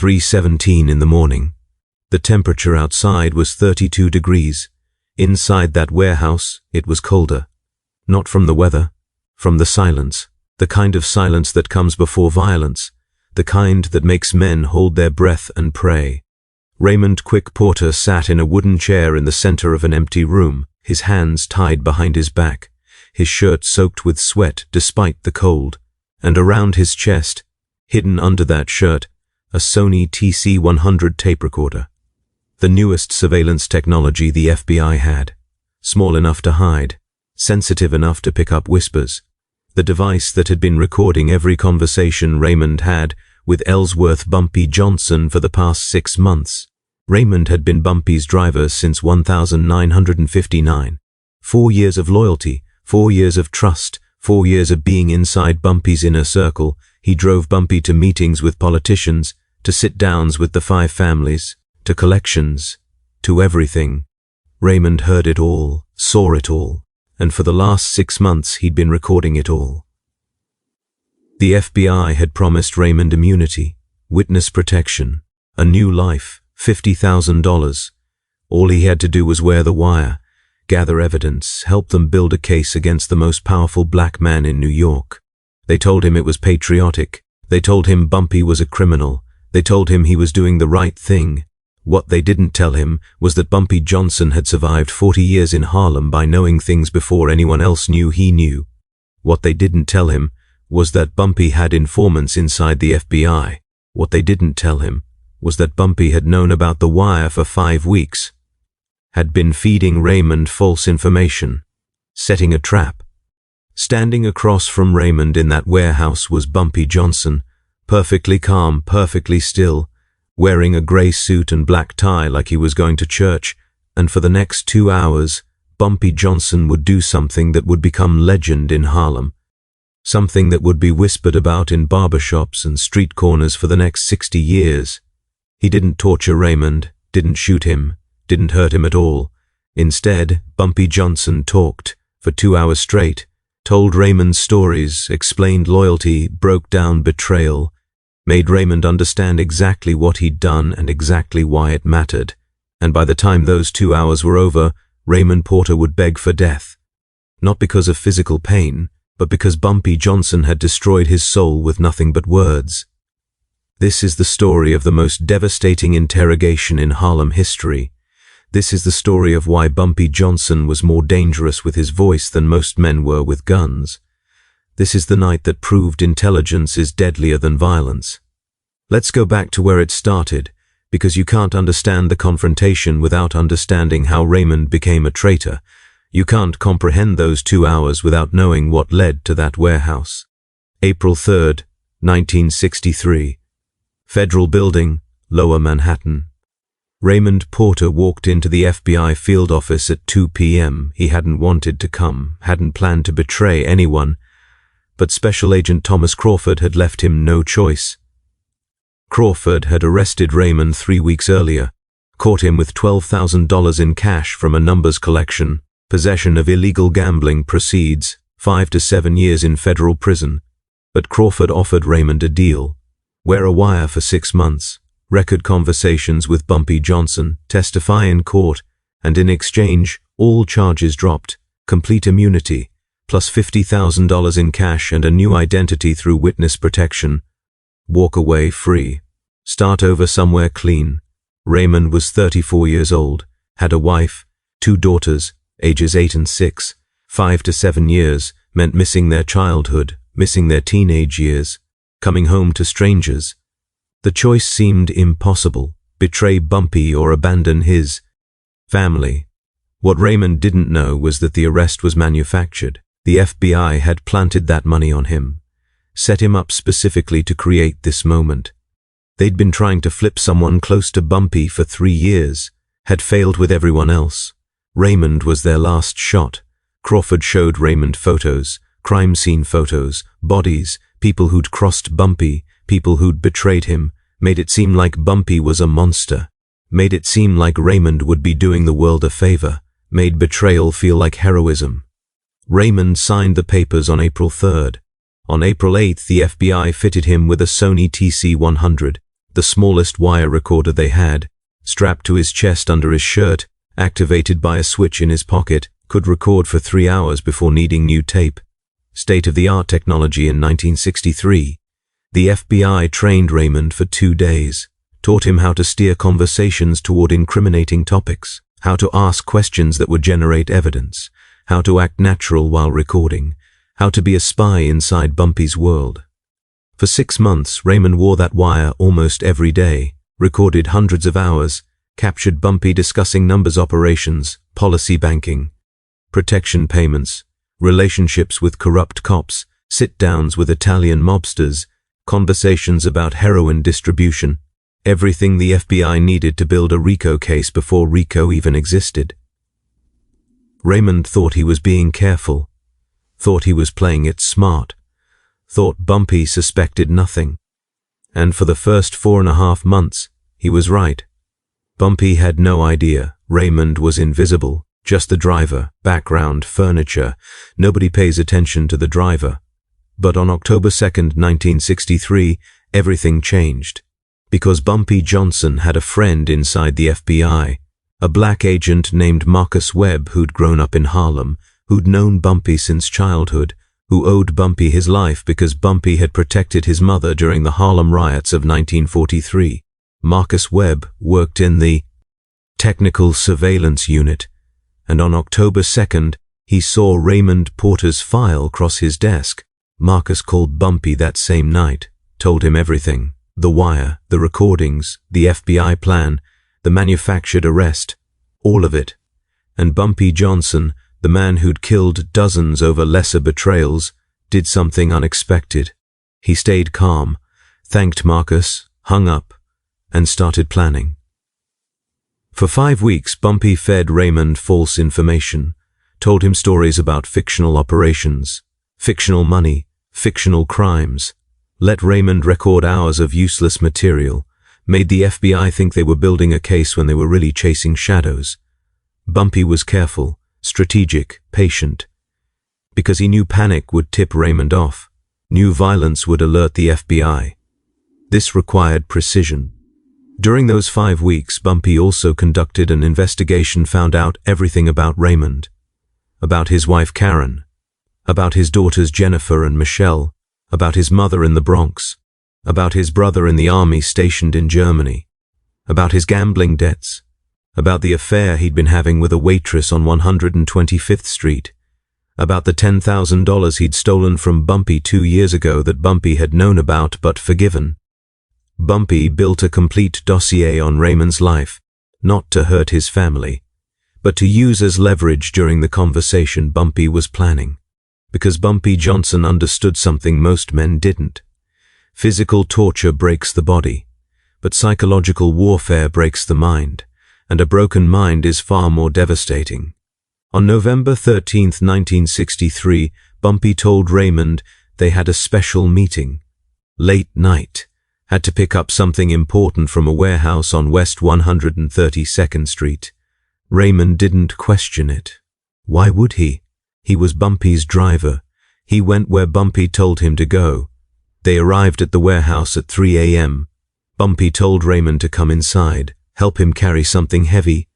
3:17 in the morning. The temperature outside was 32 degrees. Inside that warehouse, it was colder. Not from the weather, from the silence. The kind of silence that comes before violence. The kind that makes men hold their breath and pray. Raymond Quick Porter sat in a wooden chair in the center of an empty room, his hands tied behind his back, his shirt soaked with sweat despite the cold, and around his chest, hidden under that shirt, a Sony TC-100 tape recorder. The newest surveillance technology the FBI had. Small enough to hide, sensitive enough to pick up whispers. The device that had been recording every conversation Raymond had with Ellsworth Bumpy Johnson for the past 6 months. Raymond had been Bumpy's driver since 1959. 4 years of loyalty, 4 years of trust, 4 years of being inside Bumpy's inner circle. He drove Bumpy to meetings with politicians, to sit-downs with the 5 families, to collections, to everything. Raymond heard it all, saw it all, and for the last 6 months he'd been recording it all. The FBI had promised Raymond immunity, witness protection, a new life, $50,000. All he had to do was wear the wire, gather evidence, help them build a case against the most powerful black man in New York. They told him it was patriotic. They told him Bumpy was a criminal. They told him he was doing the right thing. What they didn't tell him was that Bumpy Johnson had survived 40 years in Harlem by knowing things before anyone else knew he knew. What they didn't tell him was that Bumpy had informants inside the FBI. What they didn't tell him was that Bumpy had known about the wire for 5 weeks, had been feeding Raymond false information, setting a trap. Standing across from Raymond in that warehouse was Bumpy Johnson, perfectly calm, perfectly still, wearing a gray suit and black tie like he was going to church, and for the next 2 hours, Bumpy Johnson would do something that would become legend in Harlem, something that would be whispered about in barbershops and street corners for the next 60 years. He didn't torture Raymond, didn't shoot him, didn't hurt him at all. Instead, Bumpy Johnson talked for 2 hours straight, told Raymond stories, explained loyalty, broke down betrayal, made Raymond understand exactly what he'd done and exactly why it mattered. And by the time those 2 hours were over, Raymond Porter would beg for death. Not because of physical pain, but because Bumpy Johnson had destroyed his soul with nothing but words. This is the story of the most devastating interrogation in Harlem history. This is the story of why Bumpy Johnson was more dangerous with his voice than most men were with guns. This is the night that proved intelligence is deadlier than violence. Let's go back to where it started, because you can't understand the confrontation without understanding how Raymond became a traitor. You can't comprehend those 2 hours without knowing what led to that warehouse. April 3rd, 1963. Federal Building, Lower Manhattan. Raymond Porter walked into the FBI field office at 2 p.m. He hadn't wanted to come, hadn't planned to betray anyone, but Special Agent Thomas Crawford had left him no choice. Crawford had arrested Raymond 3 weeks earlier, caught him with $12,000 in cash from a numbers collection, possession of illegal gambling proceeds, 5 to 7 years in federal prison. But Crawford offered Raymond a deal. Wear a wire for 6 months, record conversations with Bumpy Johnson, testify in court, and in exchange, all charges dropped, complete immunity, plus $50,000 in cash and a new identity through witness protection. Walk away free. Start over somewhere clean. Raymond was 34 years old, had a wife, 2 daughters, ages 8 and 6, 5 to 7 years, meant missing their childhood, missing their teenage years, coming home to strangers. The choice seemed impossible, betray Bumpy or abandon his family. What Raymond didn't know was that the arrest was manufactured. The FBI had planted that money on him, set him up specifically to create this moment. They'd been trying to flip someone close to Bumpy for 3 years, had failed with everyone else. Raymond was their last shot. Crawford showed Raymond photos, crime scene photos, bodies, people who'd crossed Bumpy, people who'd betrayed him, made it seem like Bumpy was a monster, made it seem like Raymond would be doing the world a favor, made betrayal feel like heroism. Raymond signed the papers on April 3rd. On April 8th, the FBI fitted him with a Sony TC-100, the smallest wire recorder they had, strapped to his chest under his shirt, activated by a switch in his pocket, could record for 3 hours before needing new tape. State-of-the-art technology in 1963. The FBI trained Raymond for 2 days, taught him how to steer conversations toward incriminating topics, how to ask questions that would generate evidence, how to act natural while recording, how to be a spy inside Bumpy's world. For 6 months, Raymond wore that wire almost every day, recorded hundreds of hours, captured Bumpy discussing numbers operations, policy banking, protection payments, relationships with corrupt cops, sit-downs with Italian mobsters, conversations about heroin distribution, everything the FBI needed to build a RICO case before RICO even existed. Raymond thought he was being careful, thought he was playing it smart, thought Bumpy suspected nothing. And for the first 4.5 months, he was right. Bumpy had no idea. Raymond was invisible, just the driver, background, furniture. Nobody pays attention to the driver. But on October 2nd, 1963, everything changed. Because Bumpy Johnson had a friend inside the FBI, a black agent named Marcus Webb who'd grown up in Harlem, who'd known Bumpy since childhood, who owed Bumpy his life because Bumpy had protected his mother during the Harlem riots of 1943. Marcus Webb worked in the Technical Surveillance Unit, and on October 2nd, he saw Raymond Porter's file cross his desk. Marcus called Bumpy that same night, told him everything. The wire, the recordings, the FBI plan, the manufactured arrest, all of it. And Bumpy Johnson, the man who'd killed dozens over lesser betrayals, did something unexpected. He stayed calm, thanked Marcus, hung up, and started planning. For 5 weeks, Bumpy fed Raymond false information, told him stories about fictional operations, fictional money, fictional crimes, let Raymond record hours of useless material, made the FBI think they were building a case when they were really chasing shadows. Bumpy was careful, strategic, patient, because he knew panic would tip Raymond off, knew violence would alert the FBI. This required precision. During those 5 weeks, Bumpy also conducted an investigation, found out everything about Raymond, about his wife Karen, about his daughters Jennifer and Michelle, about his mother in the Bronx, about his brother in the army stationed in Germany, about his gambling debts, about the affair he'd been having with a waitress on 125th Street, about the $10,000 he'd stolen from Bumpy 2 years ago that Bumpy had known about but forgiven. Bumpy built a complete dossier on Raymond's life, not to hurt his family, but to use as leverage during the conversation Bumpy was planning. Because Bumpy Johnson understood something most men didn't. Physical torture breaks the body, but psychological warfare breaks the mind, and a broken mind is far more devastating. On November 13, 1963, Bumpy told Raymond they had a special meeting. Late night. Had to pick up something important from a warehouse on West 132nd Street. Raymond didn't question it. Why would he? He was Bumpy's driver. He went where Bumpy told him to go. They arrived at the warehouse at 3 a.m. Bumpy told Raymond to come inside, help him carry something heavy.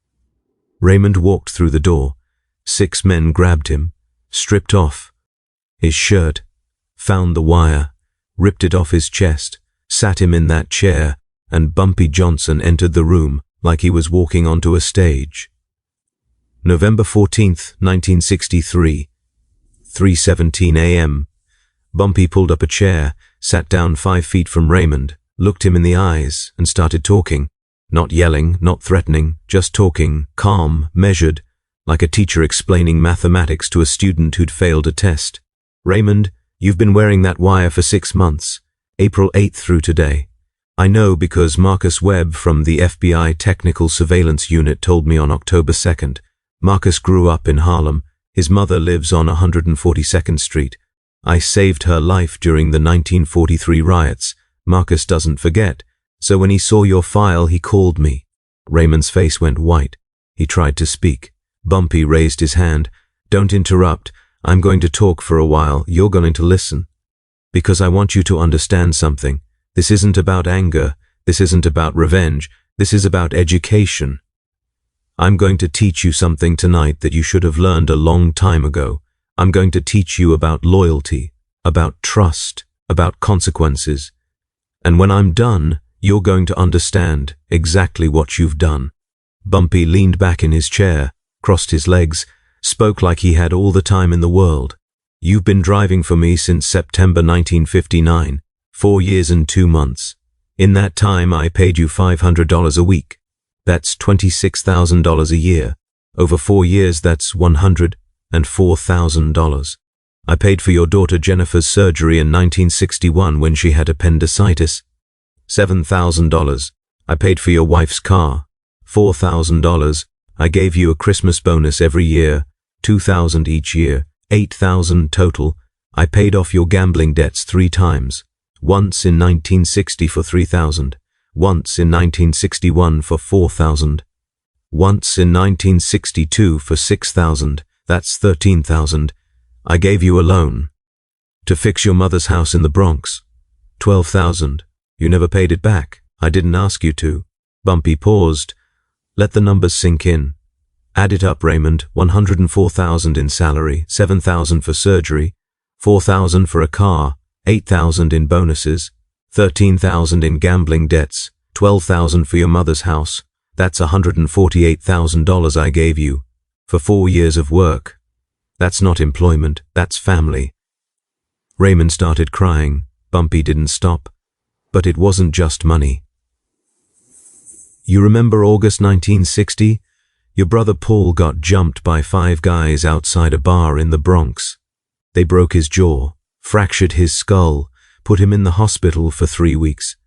Raymond walked through the door. 6 men grabbed him, stripped off his shirt, found the wire, ripped it off his chest, sat him in that chair, and Bumpy Johnson entered the room like he was walking onto a stage. November 14, 1963, 3:17 a.m. Bumpy pulled up a chair, sat down 5 feet from Raymond, looked him in the eyes, and started talking. Not yelling, not threatening, just talking, calm, measured, like a teacher explaining mathematics to a student who'd failed a test. Raymond, you've been wearing that wire for 6 months. April 8th through today. I know because Marcus Webb from the FBI Technical Surveillance Unit told me on October 2nd. Marcus grew up in Harlem. His mother lives on 142nd Street. I saved her life during the 1943 riots. Marcus doesn't forget. So when he saw your file, he called me. Raymond's face went white. He tried to speak. Bumpy raised his hand. Don't interrupt. I'm going to talk for a while. You're going to listen. Because I want you to understand something. This isn't about anger. This isn't about revenge. This is about education. I'm going to teach you something tonight that you should have learned a long time ago. I'm going to teach you about loyalty, about trust, about consequences. And when I'm done, you're going to understand exactly what you've done. Bumpy leaned back in his chair, crossed his legs, spoke like he had all the time in the world. You've been driving for me since September 1959, 4 years and 2 months. In that time, I paid you $500 a week. That's $26,000 a year. Over 4 years, that's $104,000. I paid for your daughter Jennifer's surgery in 1961 when she had appendicitis. $7,000. I paid for your wife's car. $4,000. I gave you a Christmas bonus every year, $2,000 each year, $8,000 total. I paid off your gambling debts 3 times. Once in 1960 for $3,000. Once in 1961 for $4,000. Once in 1962 for $6,000. That's $13,000. I gave you a loan to fix your mother's house in the Bronx. $12,000. You never paid it back. I didn't ask you to. Bumpy paused. Let the numbers sink in. Add it up, Raymond. $104,000 in salary, $7,000 for surgery, $4,000 for a car, $8,000 in bonuses, $13,000 in gambling debts, $12,000 for your mother's house. That's $148,000 I gave you for 4 years of work. That's not employment, that's family. Raymond started crying. Bumpy didn't stop. But it wasn't just money. You remember August 1960? Your brother Paul got jumped by 5 guys outside a bar in the Bronx. They broke his jaw, fractured his skull, put him in the hospital for 3 weeks.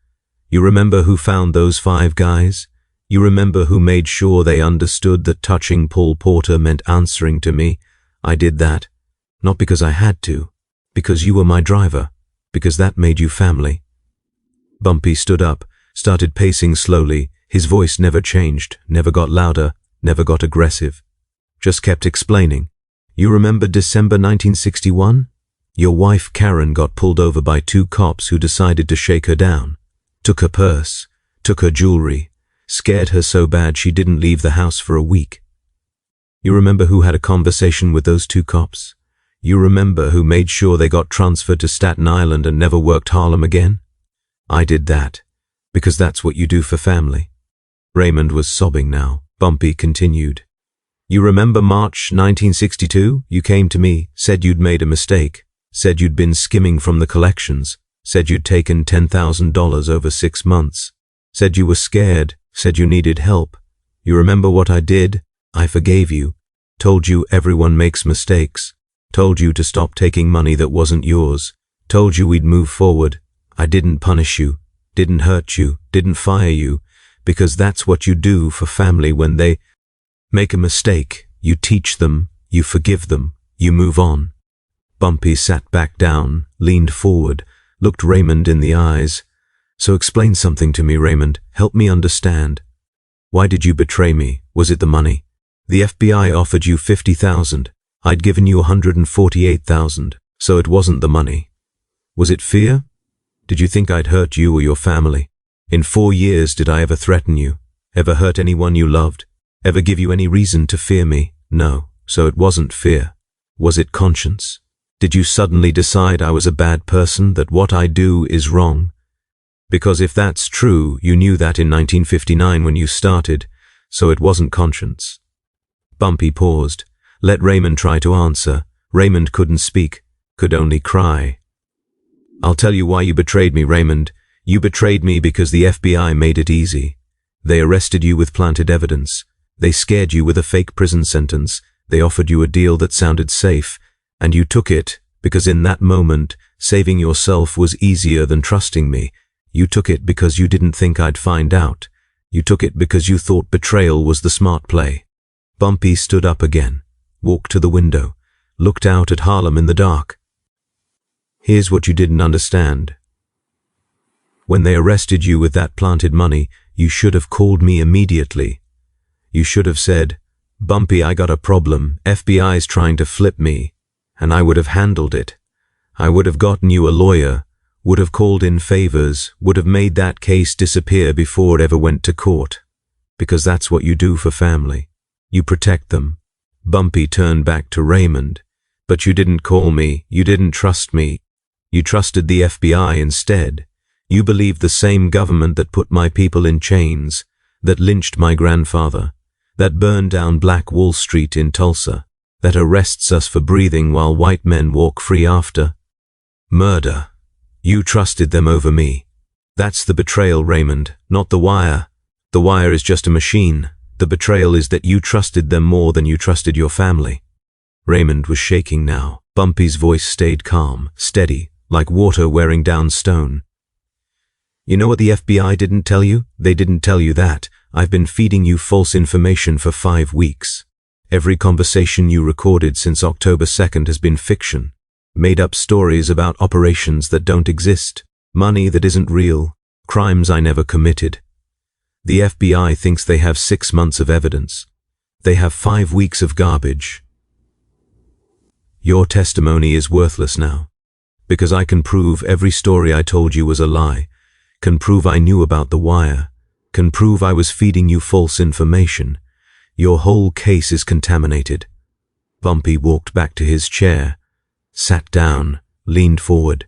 You remember who found those 5 guys? You remember who made sure they understood that touching Paul Porter meant answering to me? I did that, not because I had to, because you were my driver, because that made you family. Bumpy stood up, started pacing slowly. His voice never changed, never got louder, never got aggressive. Just kept explaining. You remember December 1961? Your wife Karen got pulled over by 2 cops who decided to shake her down. Took her purse, took her jewelry, scared her so bad she didn't leave the house for a week. You remember who had a conversation with those 2 cops? You remember who made sure they got transferred to Staten Island and never worked Harlem again? I did that, because that's what you do for family. Raymond was sobbing now. Bumpy continued. You remember March 1962? You came to me, said you'd made a mistake, said you'd been skimming from the collections, said you'd taken $10,000 over 6 months, said you were scared, said you needed help. You remember what I did? I forgave you, told you everyone makes mistakes, told you to stop taking money that wasn't yours, told you we'd move forward. I didn't punish you, didn't hurt you, didn't fire you, because that's what you do for family when they make a mistake. You teach them, you forgive them, you move on. Bumpy sat back down, leaned forward, looked Raymond in the eyes. So explain something to me, Raymond. Help me understand. Why did you betray me? Was it the money? The FBI offered you $50,000. I'd given you $148,000, so it wasn't the money. Was it fear? Did you think I'd hurt you or your family? In 4 years, did I ever threaten you? Ever hurt anyone you loved? Ever give you any reason to fear me? No, so it wasn't fear. Was it conscience? Did you suddenly decide I was a bad person, that what I do is wrong? Because if that's true, you knew that in 1959 when you started, so it wasn't conscience. Bumpy paused. Let Raymond try to answer. Raymond couldn't speak, could only cry. I'll tell you why you betrayed me, Raymond. You betrayed me because the FBI made it easy. They arrested you with planted evidence. They scared you with a fake prison sentence. They offered you a deal that sounded safe, and you took it because in that moment, saving yourself was easier than trusting me. You took it because you didn't think I'd find out. You took it because you thought betrayal was the smart play. Bumpy stood up again, walked to the window, looked out at Harlem in the dark. Here's what you didn't understand. When they arrested you with that planted money, you should have called me immediately. You should have said, Bumpy, I got a problem. FBI's trying to flip me. And I would have handled it. I would have gotten you a lawyer, would have called in favors, would have made that case disappear before it ever went to court. Because that's what you do for family. You protect them. Bumpy turned back to Raymond. But you didn't call me, you didn't trust me. You trusted the FBI instead. You believed the same government that put my people in chains, that lynched my grandfather, that burned down Black Wall Street in Tulsa, that arrests us for breathing while white men walk free after. Murder. You trusted them over me. That's the betrayal, Raymond, not the wire. The wire is just a machine. The betrayal is that you trusted them more than you trusted your family. Raymond was shaking now. Bumpy's voice stayed calm, steady, like water wearing down stone. You know what the FBI didn't tell you? They didn't tell you that. I've been feeding you false information for 5 weeks. Every conversation you recorded since October 2nd has been fiction. Made up stories about operations that don't exist, money that isn't real, crimes I never committed. The FBI thinks they have 6 months of evidence. They have 5 weeks of garbage. Your testimony is worthless now, because I can prove every story I told you was a lie, can prove I knew about the wire, can prove I was feeding you false information. Your whole case is contaminated. Bumpy walked back to his chair, sat down, leaned forward.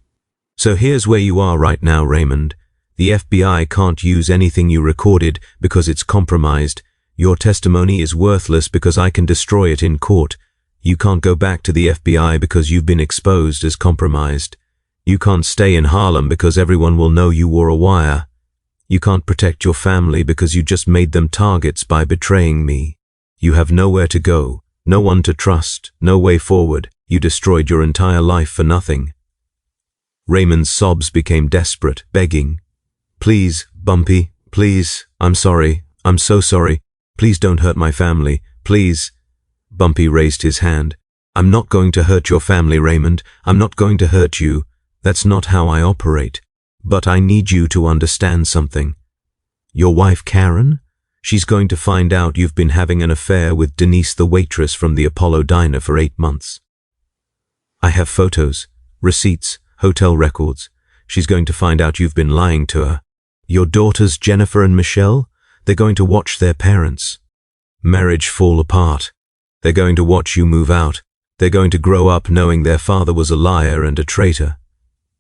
So here's where you are right now, Raymond. The FBI can't use anything you recorded because it's compromised. Your testimony is worthless because I can destroy it in court. You can't go back to the FBI because you've been exposed as compromised. You can't stay in Harlem because everyone will know you wore a wire. You can't protect your family because you just made them targets by betraying me. You have nowhere to go, no one to trust, no way forward. You destroyed your entire life for nothing. Raymond's sobs became desperate, begging. Please, Bumpy, please, I'm sorry, I'm so sorry. Please don't hurt my family, please. Bumpy raised his hand. I'm not going to hurt your family, Raymond. I'm not going to hurt you. That's not how I operate. But I need you to understand something. Your wife, Karen? She's going to find out you've been having an affair with Denise, the waitress from the Apollo Diner, for 8 months. I have photos, receipts, hotel records. She's going to find out you've been lying to her. Your daughters, Jennifer and Michelle, they're going to watch their parents' marriage fall apart. They're going to watch you move out. They're going to grow up knowing their father was a liar and a traitor.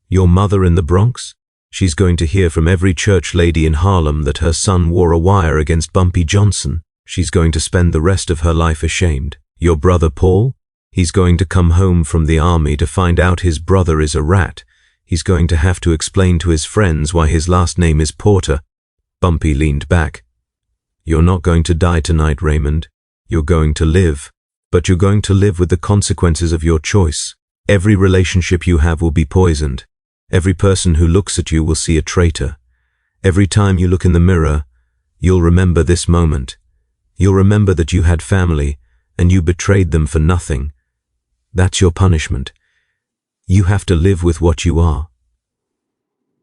Your mother in the Bronx? She's going to hear from every church lady in Harlem that her son wore a wire against Bumpy Johnson. She's going to spend the rest of her life ashamed. Your brother Paul? He's going to come home from the army to find out his brother is a rat. He's going to have to explain to his friends why his last name is Porter. Bumpy leaned back. You're not going to die tonight, Raymond. You're going to live. But you're going to live with the consequences of your choice. Every relationship you have will be poisoned. Every person who looks at you will see a traitor. Every time you look in the mirror, you'll remember this moment. You'll remember that you had family, and you betrayed them for nothing. That's your punishment. You have to live with what you are.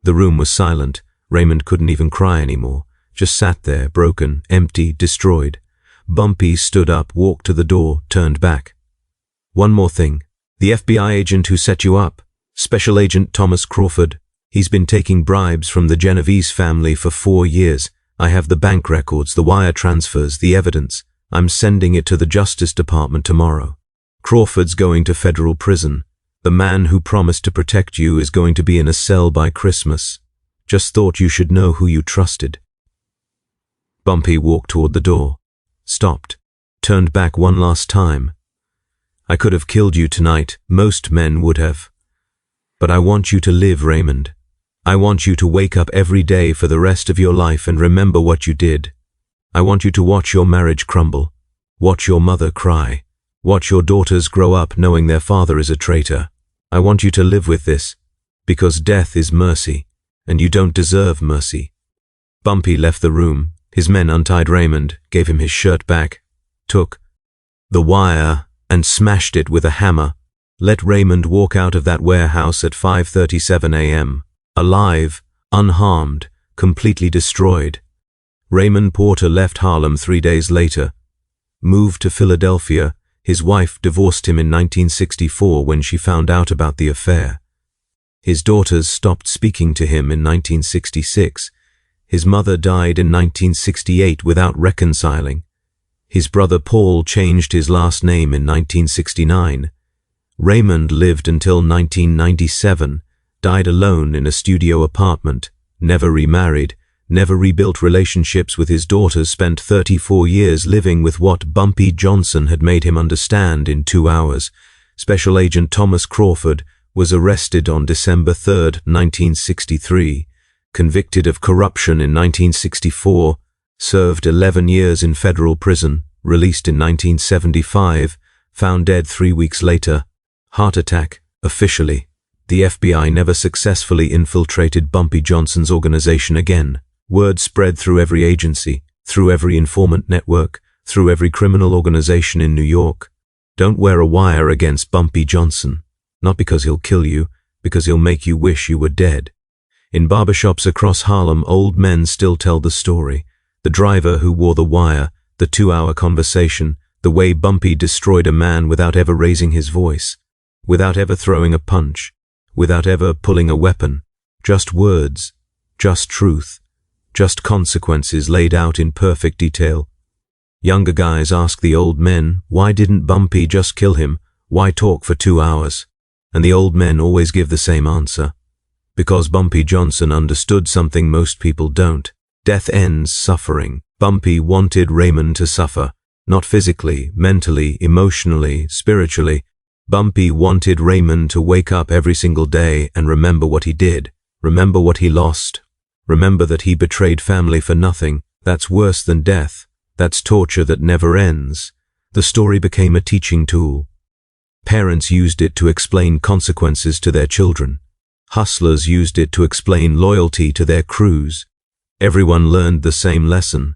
The room was silent. Raymond couldn't even cry anymore. Just sat there, broken, empty, destroyed. Bumpy stood up, walked to the door, turned back. One more thing. The FBI agent who set you up, Special Agent Thomas Crawford, he's been taking bribes from the Genovese family for 4 years. I have the bank records, the wire transfers, the evidence. I'm sending it to the Justice Department tomorrow. Crawford's going to federal prison. The man who promised to protect you is going to be in a cell by Christmas. Just thought you should know who you trusted. Bumpy walked toward the door, stopped, turned back one last time. I could have killed you tonight, most men would have. But I want you to live, Raymond. I want you to wake up every day for the rest of your life and remember what you did. I want you to watch your marriage crumble, watch your mother cry, watch your daughters grow up knowing their father is a traitor. I want you to live with this, because death is mercy, and you don't deserve mercy. Bumpy left the room. His men untied Raymond, gave him his shirt back, took the wire and smashed it with a hammer. Let Raymond walk out of that warehouse at 5:37 a.m., alive, unharmed, completely destroyed. Raymond Porter left Harlem 3 days later, moved to Philadelphia. His wife divorced him in 1964 when she found out about the affair. His daughters stopped speaking to him in 1966. His mother died in 1968 without reconciling. His brother Paul changed his last name in 1969. Raymond lived until 1997, died alone in a studio apartment, never remarried, never rebuilt relationships with his daughters, spent 34 years living with what Bumpy Johnson had made him understand in 2 hours. Special Agent Thomas Crawford was arrested on December 3, 1963, convicted of corruption in 1964, served 11 years in federal prison, released in 1975, found dead 3 weeks later. Heart attack, officially. The FBI never successfully infiltrated Bumpy Johnson's organization again. Word spread through every agency, through every informant network, through every criminal organization in New York. Don't wear a wire against Bumpy Johnson. Not because he'll kill you, because he'll make you wish you were dead. In barbershops across Harlem, old men still tell the story. The driver who wore the wire, the 2-hour conversation, the way Bumpy destroyed a man without ever raising his voice, without ever throwing a punch, without ever pulling a weapon. Just words, just truth, just consequences laid out in perfect detail. Younger guys ask the old men, why didn't Bumpy just kill him? Why talk for 2 hours? And the old men always give the same answer. Because Bumpy Johnson understood something most people don't. Death ends suffering. Bumpy wanted Raymond to suffer, not physically, mentally, emotionally, spiritually. Bumpy wanted Raymond to wake up every single day and remember what he did, remember what he lost, remember that he betrayed family for nothing. That's worse than death. That's torture that never ends. The story became a teaching tool. Parents used it to explain consequences to their children. Hustlers used it to explain loyalty to their crews. Everyone learned the same lesson.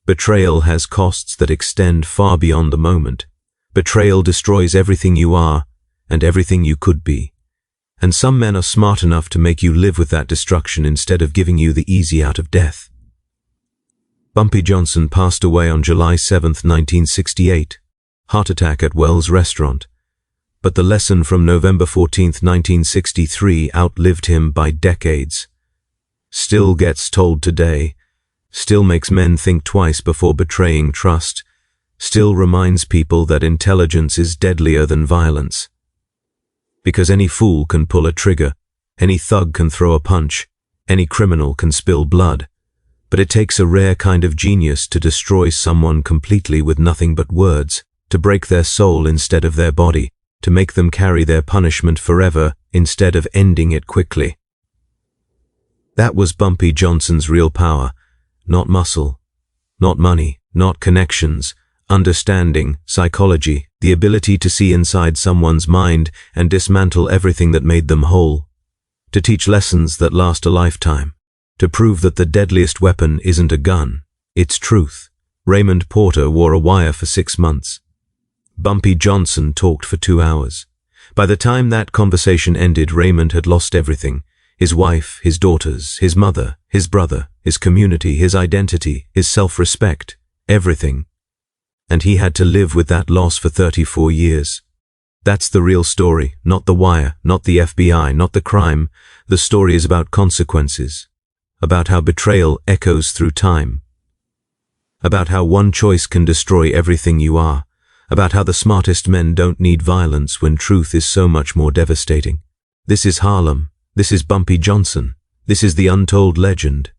Betrayal has costs that extend far beyond the moment. Betrayal destroys everything you are and everything you could be. And some men are smart enough to make you live with that destruction instead of giving you the easy out of death. Bumpy Johnson passed away on July 7, 1968. Heart attack at Wells Restaurant. But the lesson from November 14, 1963 outlived him by decades. Still gets told today. Still makes men think twice before betraying trust. Still reminds people that intelligence is deadlier than violence. Because any fool can pull a trigger, any thug can throw a punch, any criminal can spill blood. But it takes a rare kind of genius to destroy someone completely with nothing but words, to break their soul instead of their body, to make them carry their punishment forever instead of ending it quickly. That was Bumpy Johnson's real power. Not muscle, not money, not connections, understanding, psychology, the ability to see inside someone's mind and dismantle everything that made them whole. To teach lessons that last a lifetime. To prove that the deadliest weapon isn't a gun, it's truth. Raymond Porter wore a wire for 6 months. Bumpy Johnson talked for 2 hours. By the time that conversation ended, Raymond had lost everything. His wife, his daughters, his mother, his brother, his community, his identity, his self-respect, everything. And he had to live with that loss for 34 years. That's the real story, not the wire, not the FBI, not the crime. The story is about consequences, about how betrayal echoes through time, about how one choice can destroy everything you are, about how the smartest men don't need violence when truth is so much more devastating. This is Harlem. This is Bumpy Johnson. This is the untold legend.